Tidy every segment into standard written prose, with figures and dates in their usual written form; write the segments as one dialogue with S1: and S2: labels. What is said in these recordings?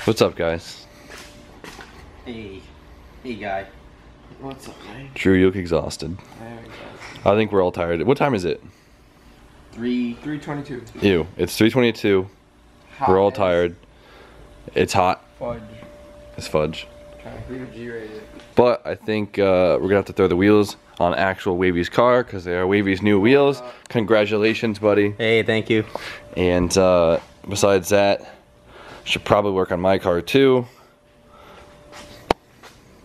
S1: What's up, guys?
S2: Hey guy. What's up, man?
S1: Drew, you look exhausted.
S2: Very exhausted.
S1: I think we're all tired. What time is it?
S2: 3:22.
S1: Ew, it's 3:22. We're all tired. It's hot.
S2: Fudge.
S1: It's fudge.
S2: Trying to G-rate it.
S1: But I think we're gonna have to throw the wheels on actual Wavie's car because they are Wavie's new wheels. Congratulations, buddy.
S2: Hey, thank you.
S1: And besides that, should probably work on my car too.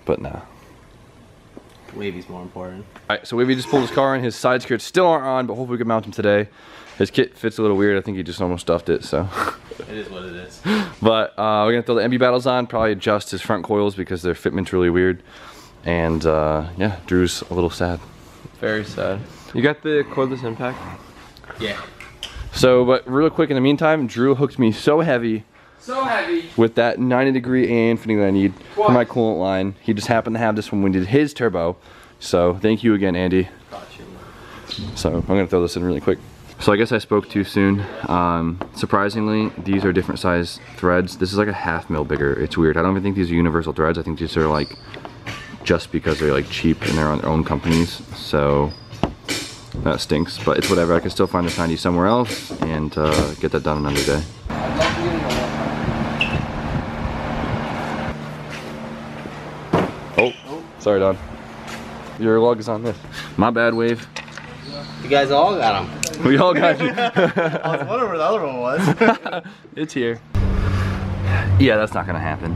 S1: But nah.
S2: Wavie's more important.
S1: Alright, so Wavie just pulled his car in. His side skirts still aren't on, but hopefully we can mount him today. His kit fits a little weird. I think he just almost stuffed it, so.
S2: It is what it is.
S1: But we're gonna throw the MB battles on, probably adjust his front coils because their fitment's really weird. And yeah, Drew's a little sad.
S3: Very sad. You got the cordless impact?
S2: Yeah.
S1: So, but real quick in the meantime, Drew hooked me so heavy with that 90-degree and fitting that I need for my coolant line. He just happened to have this when we did his turbo. So thank you again, Andy. So I'm gonna throw this in really quick. So I guess I spoke too soon. Surprisingly, these are different size threads. This is like a 1/2 mil bigger. It's weird. I don't even think these are universal threads. I think these are like just because they're like cheap and they're on their own companies. So that stinks, but it's whatever. I can still find this 90 somewhere else and get that done another day. Oh, sorry, Don. Your log is on this. My bad, Wave.
S2: You guys all got them.
S1: We all got you.
S2: I was wondering where the other one was.
S1: It's here. Yeah, that's not gonna happen.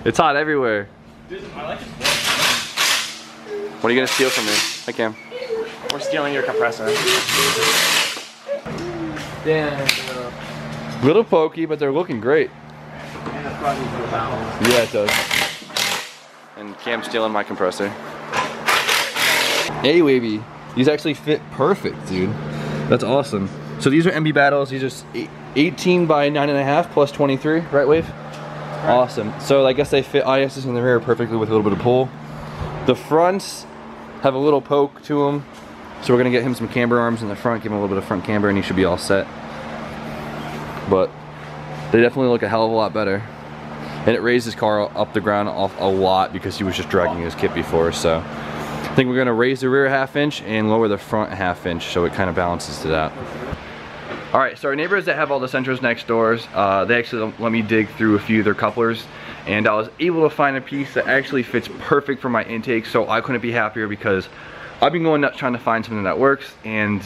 S1: It's hot everywhere.
S4: Dude, I like it.
S1: What are you gonna steal from me? Hi, Cam.
S4: We're stealing your compressor.
S3: Damn.
S1: Little pokey, but they're looking great.
S2: And the front needs to balance.
S1: Yeah, it does. And Cam's stealing my compressor. Hey, Wavie. These actually fit perfect, dude. That's awesome. So these are MB battles. These are 18 by 9.5 plus 23, right, Wave? Right. Awesome. So I guess they fit ISs in the rear perfectly with a little bit of pull. The fronts have a little poke to them. So we're gonna get him some camber arms in the front, give him a little bit of front camber, and he should be all set. But they definitely look a hell of a lot better. And it raised his car up the ground off a lot because he was just dragging his kit before, so. I think we're gonna raise the rear 1/2 inch and lower the front 1/2 inch so it kind of balances it out. All right, so our neighbors that have all the Centros next doors, they actually let me dig through a few of their couplers, and I was able to find a piece that actually fits perfect for my intake, so I couldn't be happier because I've been going nuts trying to find something that works, and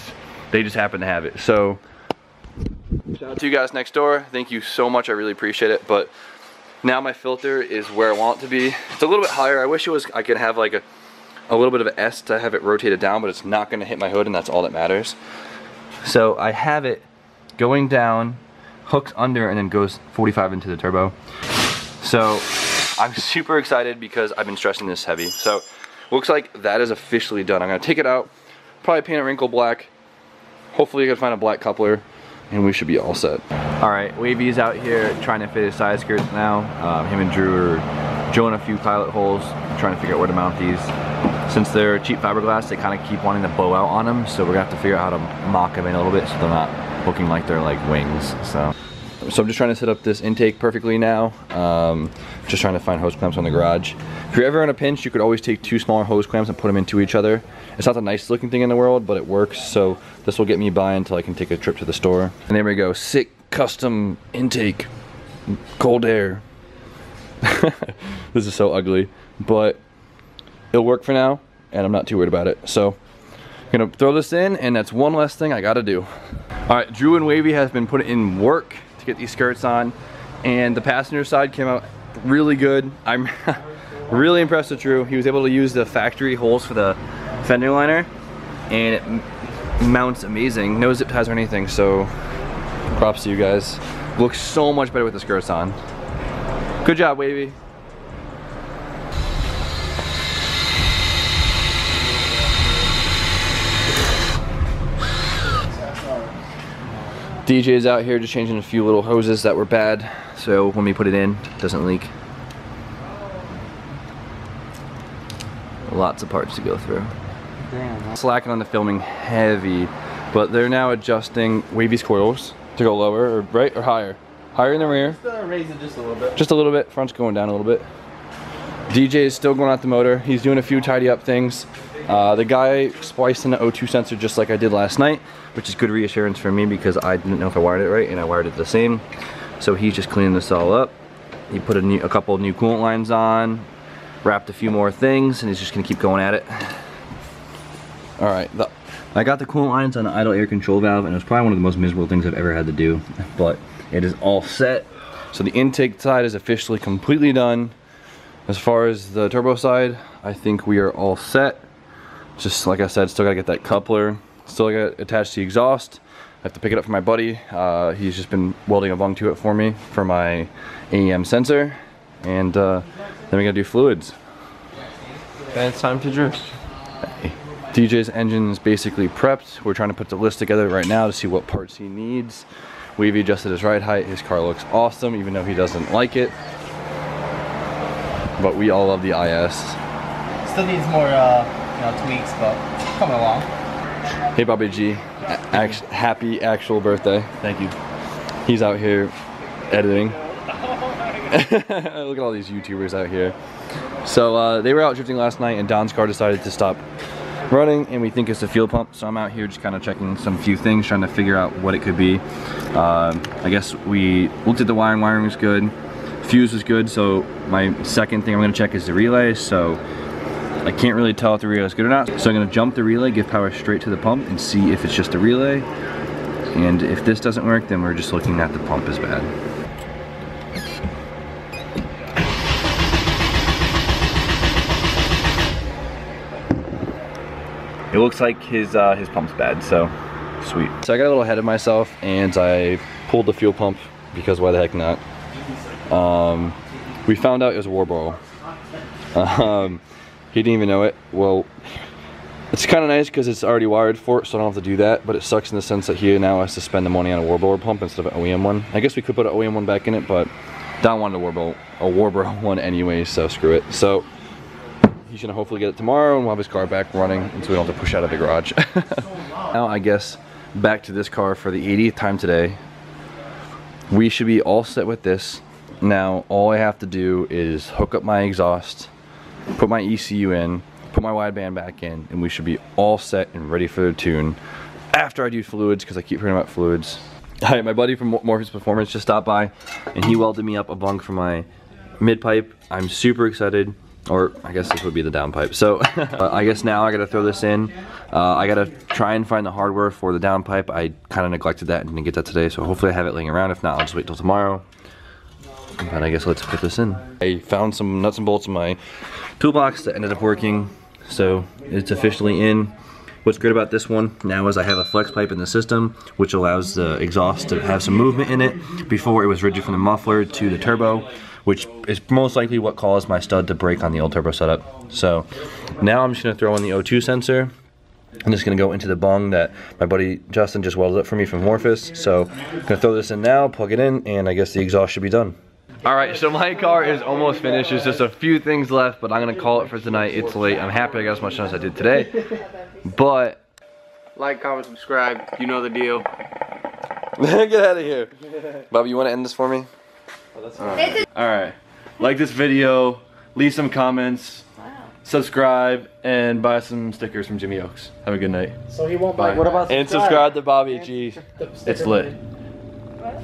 S1: they just happen to have it. So, shout out to you guys next door. Thank you so much, I really appreciate it, but now my filter is where I want it to be. It's a little bit higher. I wish it was, I could have like a little bit of an S to have it rotated down, but it's not gonna hit my hood, and that's all that matters. So I have it going down, hooks under, and then goes 45 into the turbo. So I'm super excited because I've been stressing this heavy. So looks like that is officially done. I'm gonna take it out, probably paint it wrinkle black. Hopefully I can find a black coupler, and we should be all set. All right, Wavie's out here trying to fit his side skirts now. Him and Drew are drilling a few pilot holes, trying to figure out where to mount these. Since they're cheap fiberglass, they kind of keep wanting to bow out on them, so we're gonna have to figure out how to mock them in a little bit so they're not looking like they're like wings. So I'm just trying to set up this intake perfectly now. Just trying to find hose clamps on the garage. If you're ever in a pinch, you could always take 2 smaller hose clamps and put them into each other. It's not the nicest looking thing in the world, but it works. So this will get me by until I can take a trip to the store. And there we go, sick custom intake, cold air. This is so ugly, but it'll work for now, and I'm not too worried about it. So I'm gonna throw this in, and that's one less thing I gotta do. All right, Drew and Wavie have been putting in work to get these skirts on, and the passenger side came out really good. I'm really impressed with Drew. He was able to use the factory holes for the fender liner, and it mounts amazing. No zip ties or anything, so props to you guys. Looks so much better with the skirts on. Good job, Wavie. DJ's out here just changing a few little hoses that were bad, so when we put it in, it doesn't leak. Lots of parts to go through.
S2: Damn.
S1: Slacking on the filming heavy, but they're now adjusting Wavie's coils. To go lower, or right, or higher? Higher in the rear.
S2: Just raise it just a little bit.
S1: Just a little bit. Front's going down a little bit. DJ is still going out the motor. He's doing a few tidy up things. The guy spliced in the O2 sensor just like I did last night, which is good reassurance for me because I didn't know if I wired it right, and I wired it the same. So he's just cleaning this all up. He put a couple of new coolant lines on, wrapped a few more things, and he's just gonna keep going at it. All right, I got the coolant lines on the idle air control valve, and it was probably one of the most miserable things I've ever had to do, but it is all set. So the intake side is officially completely done. As far as the turbo side, I think we are all set. Just like I said, still gotta get that coupler, still gotta attach the exhaust. I have to pick it up from my buddy. He's just been welding a bung to it for me for my AEM sensor, and then we gotta do fluids.
S3: And it's time to drift.
S1: DJ's engine is basically prepped. We're trying to put the list together right now to see what parts he needs. We've adjusted his ride height. His car looks awesome, even though he doesn't like it. But we all love the IS.
S2: Still needs more, tweaks, but coming along.
S1: Hey Bobby G, happy actual birthday.
S2: Thank you.
S1: He's out here editing. Look at all these YouTubers out here. So they were out drifting last night, and Don's car decided to stop running, and we think it's a fuel pump. So I'm out here just kind of checking some few things, trying to figure out what it could be. I guess we looked at the wiring. Wiring was good. Fuse was good. So my second thing I'm going to check is the relay. So I can't really tell if the relay is good or not. So I'm going to jump the relay, give power straight to the pump, and see if it's just a relay. And if this doesn't work, then we're just looking at the pump is bad. It looks like his pump's bad, so sweet. So I got a little ahead of myself, and I pulled the fuel pump because why the heck not? We found out it was a Warburg. He didn't even know it. Well, it's kind of nice because it's already wired for it, so I don't have to do that. But it sucks in the sense that he now has to spend the money on a Warburg pump instead of an OEM one. I guess we could put an OEM one back in it, but Don wanted a Warburg one anyway, so screw it. So he's gonna hopefully get it tomorrow, and we'll have his car back running, and so we don't have to push out of the garage. Now I guess back to this car for the 80th time today. We should be all set with this. Now all I have to do is hook up my exhaust, put my ECU in, put my wideband back in, and we should be all set and ready for the tune after I do fluids, because I keep hearing about fluids. Hi, my buddy from Morpheus Performance just stopped by, and he welded me up a bung for my mid pipe. I'm super excited. Or I guess this would be the downpipe. So I guess now I gotta throw this in. I gotta try and find the hardware for the downpipe. I kind of neglected that and didn't get that today, so hopefully I have it laying around. If not, I'll just wait till tomorrow. But I guess let's put this in. I found some nuts and bolts in my toolbox that ended up working, so it's officially in. What's great about this one now is I have a flex pipe in the system, which allows the exhaust to have some movement in it. Before it was rigid from the muffler to the turbo, which is most likely what caused my stud to break on the old turbo setup. So now I'm just gonna throw in the O2 sensor. I'm just gonna go into the bung that my buddy Justin just welded up for me from Morpheus. So I'm gonna throw this in now, plug it in, and I guess the exhaust should be done. All right, so my car is almost finished. There's just a few things left, but I'm gonna call it for tonight. It's late. I'm happy I got as much done as I did today, but
S3: Like, comment, subscribe. You know the deal.
S1: get out of here. Bobby, you wanna end this for me? Alright, like this video, leave some comments, subscribe, and buy some stickers from Jimmy Oaks. Have a good night.
S2: So he won't
S1: Bye.
S2: buy. What about
S1: and subscribe to Bobby G. It's lit.
S5: What?